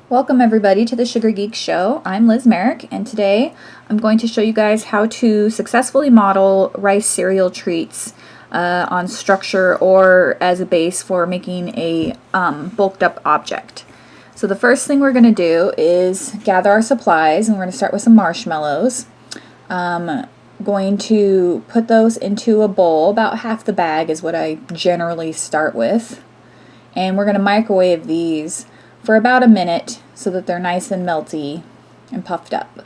Welcome everybody to the Sugar Geek Show. I'm Liz Merrick, and today I'm going to show you guys how to successfully model rice cereal treats on structure or as a base for making a bulked up object. So the first thing we're going to do is gather our supplies, and we're going to start with some marshmallows. Going to put those into a bowl. About half the bag is what I generally start with. And we're going to microwave these for about a minute so that they're nice and melty and puffed up.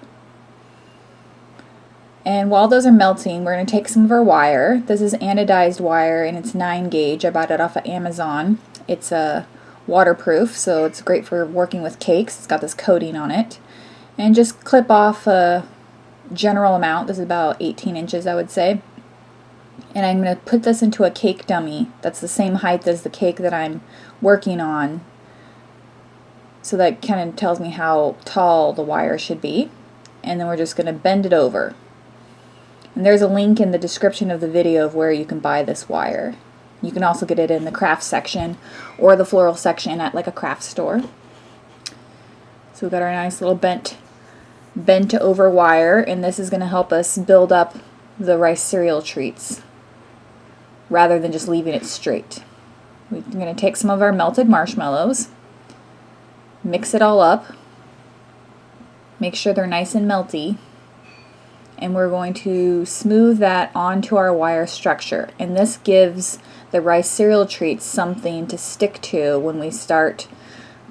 And while those are melting, we're going to take some of our wire. This is anodized wire and it's 9 gauge. I bought it off of Amazon. It's waterproof, so it's great for working with cakes. It's got this coating on it. And just clip off a general amount. This is about 18 inches, I would say. And I'm going to put this into a cake dummy that's the same height as the cake that I'm working on. So that kind of tells me how tall the wire should be. And then we're just going to bend it over. And there's a link in the description of the video of where you can buy this wire. You can also get it in the craft section or the floral section at like a craft store. So we've got our nice little bent over wire, and this is going to help us build up the rice cereal treats rather than just leaving it straight. We're going to take some of our melted marshmallows, mix it all up, make sure they're nice and melty, and we're going to smooth that onto our wire structure. And this gives the rice cereal treats something to stick to when we start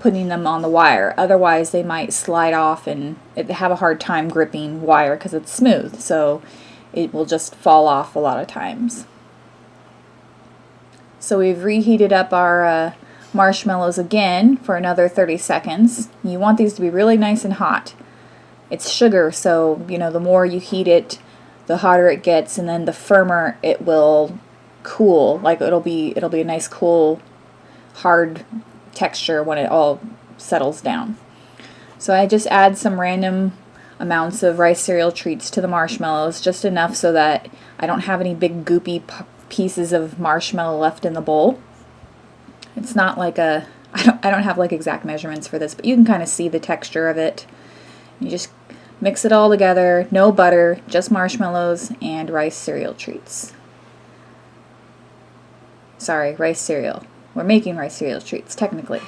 putting them on the wire. Otherwise they might slide off and have a hard time gripping wire because it's smooth, so it will just fall off a lot of times. So we've reheated up our marshmallows again for another 30 seconds. You want these to be really nice and hot. It's sugar, so the more you heat it, the hotter it gets, and then the firmer it will cool. Like it'll be a nice cool hard texture when it all settles down. So I just add some random amounts of rice cereal treats to the marshmallows, just enough so that I don't have any big goopy pieces of marshmallow left in the bowl. It's not like I don't have like exact measurements for this, but you can kind of see the texture of it. You just mix it all together, no butter, just marshmallows and rice cereal treats. Sorry, rice cereal. We're making rice cereal treats, technically.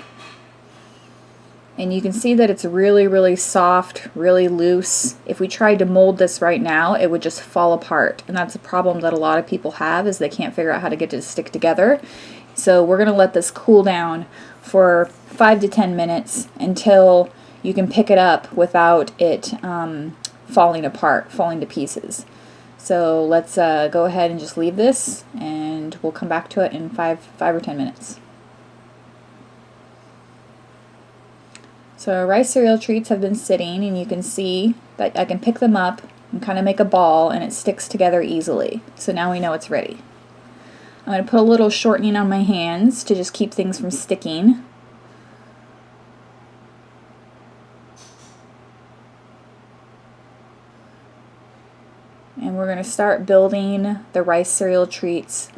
And you can see that it's really, really soft, really loose. If we tried to mold this right now, it would just fall apart. And that's a problem that a lot of people have, is they can't figure out how to get it to stick together. So we're going to let this cool down for 5 to 10 minutes until you can pick it up without it falling apart, falling to pieces. So let's go ahead and just leave this, and we'll come back to it in 5 or 10 minutes. So our rice cereal treats have been sitting, and you can see that I can pick them up and kind of make a ball, and it sticks together easily. So now we know it's ready. I'm going to put a little shortening on my hands to just keep things from sticking. And we're going to start building the rice cereal treats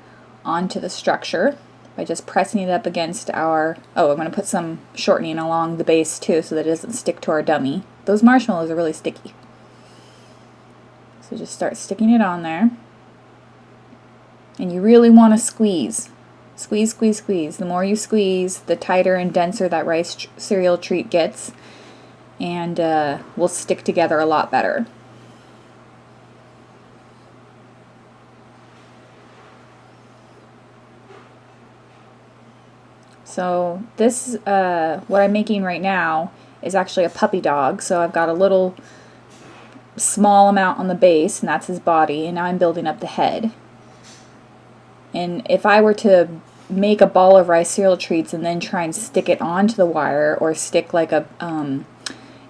onto the structure by just pressing it up against I'm going to put some shortening along the base too so that it doesn't stick to our dummy. Those marshmallows are really sticky. So just start sticking it on there. And you really want to squeeze. Squeeze, squeeze, squeeze. The more you squeeze, the tighter and denser that rice cereal treat gets, and will stick together a lot better. So this, what I'm making right now is actually a puppy dog. So I've got a little small amount on the base, and that's his body, and now I'm building up the head. And if I were to make a ball of rice cereal treats and then try and stick it onto the wire, or stick like a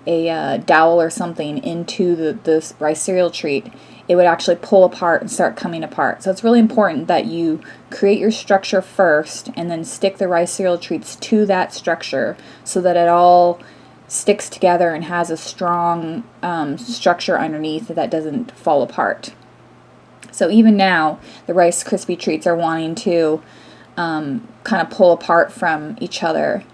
dowel or something into the rice cereal treat, it would actually pull apart and start coming apart. So it's really important that you create your structure first and then stick the rice cereal treats to that structure so that it all sticks together and has a strong structure underneath that doesn't fall apart. So even now, the Rice Krispy Treats are wanting to kind of pull apart from each other.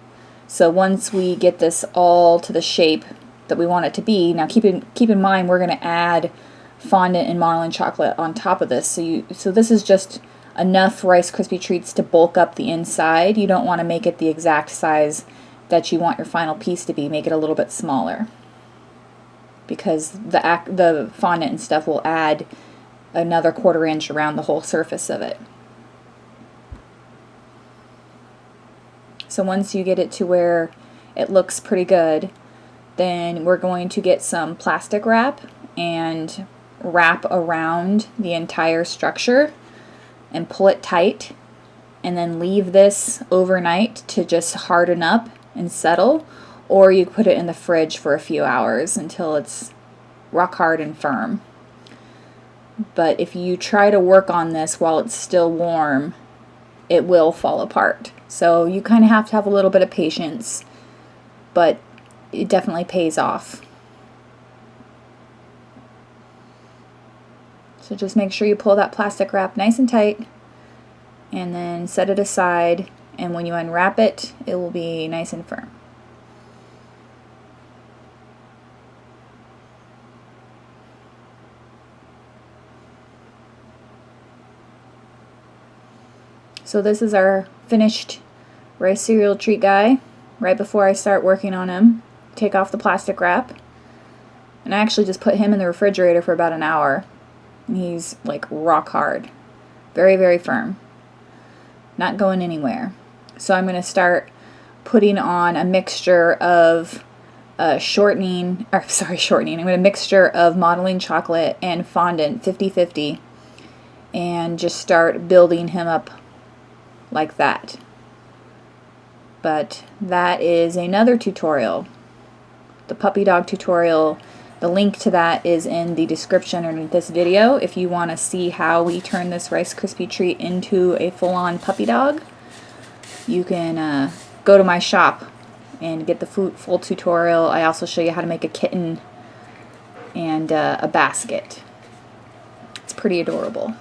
So once we get this all to the shape that we want it to be, now keep in mind we're going to add fondant and modeling chocolate on top of this. So this is just enough Rice Krispy Treats to bulk up the inside. You don't want to make it the exact size that you want your final piece to be. Make it a little bit smaller, because the fondant and stuff will add another 1/4 inch around the whole surface of it. So once you get it to where it looks pretty good, then we're going to get some plastic wrap and wrap around the entire structure and pull it tight, and then leave this overnight to just harden up and settle, or you put it in the fridge for a few hours until it's rock hard and firm. But if you try to work on this while it's still warm, it will fall apart. So you kind of have to have a little bit of patience, but it definitely pays off. So just make sure you pull that plastic wrap nice and tight, and then set it aside, and when you unwrap it, it will be nice and firm. So this is our finished rice cereal treat guy. Right before I start working on him, take off the plastic wrap, and I actually just put him in the refrigerator for about an hour. And he's like rock hard, very, very firm, not going anywhere. So I'm going to start putting on a mixture of shortening. I'm going to mixture of modeling chocolate and fondant 50-50, and just start building him up like that. But that is another tutorial. The puppy dog tutorial, the link to that is in the description underneath this video if you want to see how we turn this Rice Krispie treat into a full-on puppy dog. You can go to my shop and get the full tutorial. I also show you how to make a kitten and a basket. It's pretty adorable.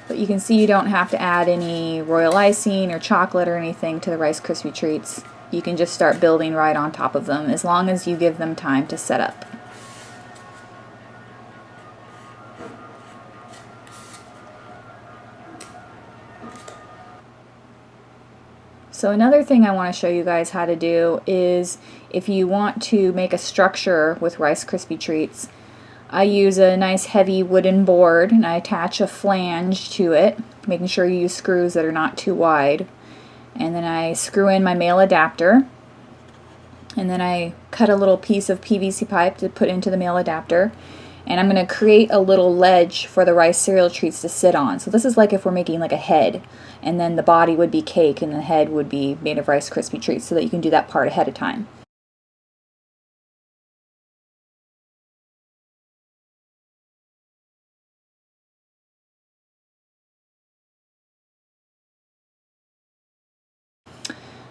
But you can see you don't have to add any royal icing or chocolate or anything to the Rice Krispie Treats. You can just start building right on top of them as long as you give them time to set up. So another thing I want to show you guys how to do is, if you want to make a structure with Rice Krispie Treats, I use a nice heavy wooden board and I attach a flange to it, making sure you use screws that are not too wide. And then I screw in my male adapter, and then I cut a little piece of PVC pipe to put into the male adapter, and I'm going to create a little ledge for the rice cereal treats to sit on. So this is like if we're making like a head, and then the body would be cake and the head would be made of Rice Krispie Treats, so that you can do that part ahead of time.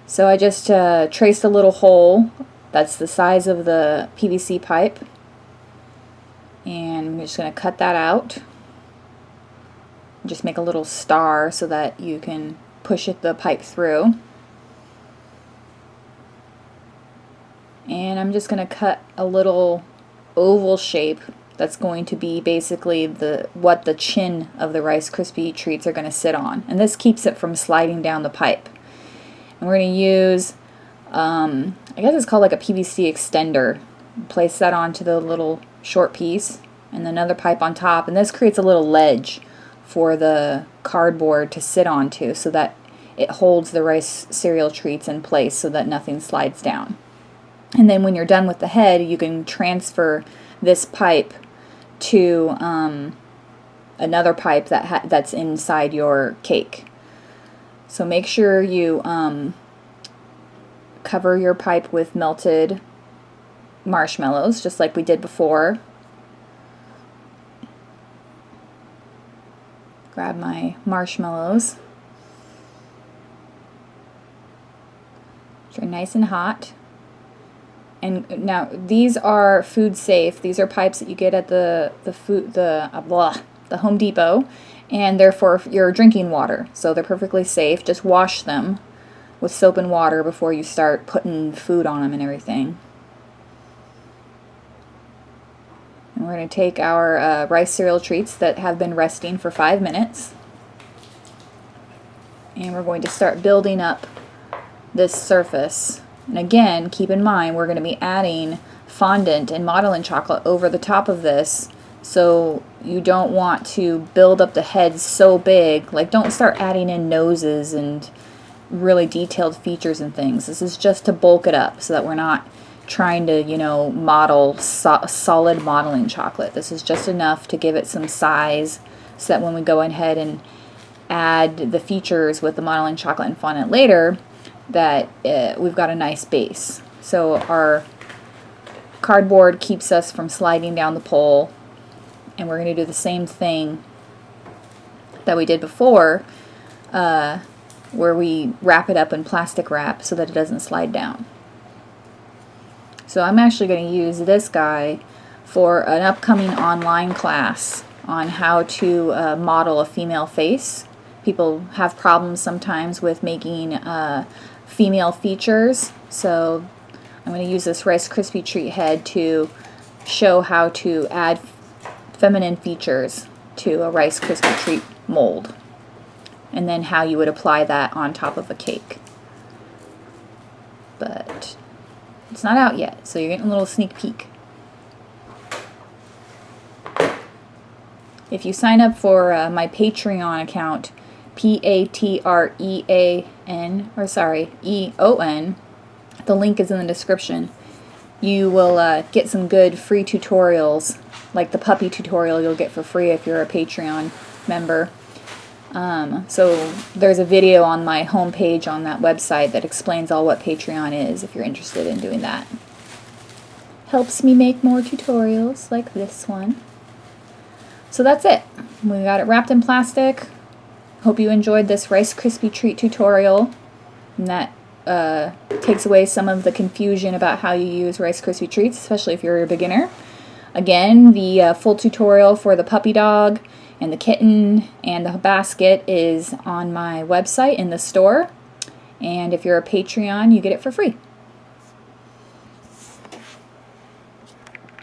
So I just traced a little hole that's the size of the PVC pipe, and I'm just going to cut that out. Just make a little star so that you can push the pipe through. And I'm just going to cut a little oval shape that's going to be basically what the chin of the Rice Krispie Treats are going to sit on. And this keeps it from sliding down the pipe. And we're going to use, I guess it's called like a PVC extender. Place that onto the little short piece, and another pipe on top. And this creates a little ledge for the cardboard to sit onto, so that it holds the rice cereal treats in place so that nothing slides down. And then when you're done with the head, you can transfer this pipe to another pipe that's inside your cake. So make sure you cover your pipe with melted marshmallows, just like we did before. Grab my marshmallows. They're nice and hot. And now these are food safe. These are pipes that you get at the Home Depot, and they're for your drinking water. So they're perfectly safe. Just wash them with soap and water before you start putting food on them and everything. And we're going to take our rice cereal treats that have been resting for 5 minutes, and we're going to start building up this surface. And again, keep in mind we're going to be adding fondant and modeling chocolate over the top of this, so you don't want to build up the heads so big. Like, don't start adding in noses and really detailed features and things. This is just to bulk it up so that we're not trying to, you know, model solid modeling chocolate. This is just enough to give it some size so that when we go ahead and add the features with the modeling chocolate and fondant later, that we've got a nice base. So our cardboard keeps us from sliding down the pole, and we're going to do the same thing that we did before, where we wrap it up in plastic wrap so that it doesn't slide down. So I'm actually going to use this guy for an upcoming online class on how to model a female face. People have problems sometimes with making female features, so I'm going to use this Rice Krispy Treat head to show how to add feminine features to a Rice Krispy Treat mold, and then how you would apply that on top of a cake. But it's not out yet, so you're getting a little sneak peek. If you sign up for my Patreon account, EON, the link is in the description, you will get some good free tutorials, like the puppy tutorial you'll get for free if you're a Patreon member. So there's a video on my homepage on that website that explains all what Patreon is if you're interested in doing that. Helps me make more tutorials like this one. So that's it. We got it wrapped in plastic. Hope you enjoyed this Rice Krispy Treat tutorial, and that takes away some of the confusion about how you use Rice Krispy Treats, especially if you're a beginner. Again, the full tutorial for the puppy dog and the kitten and the basket is on my website in the store, and if you're a Patreon, you get it for free.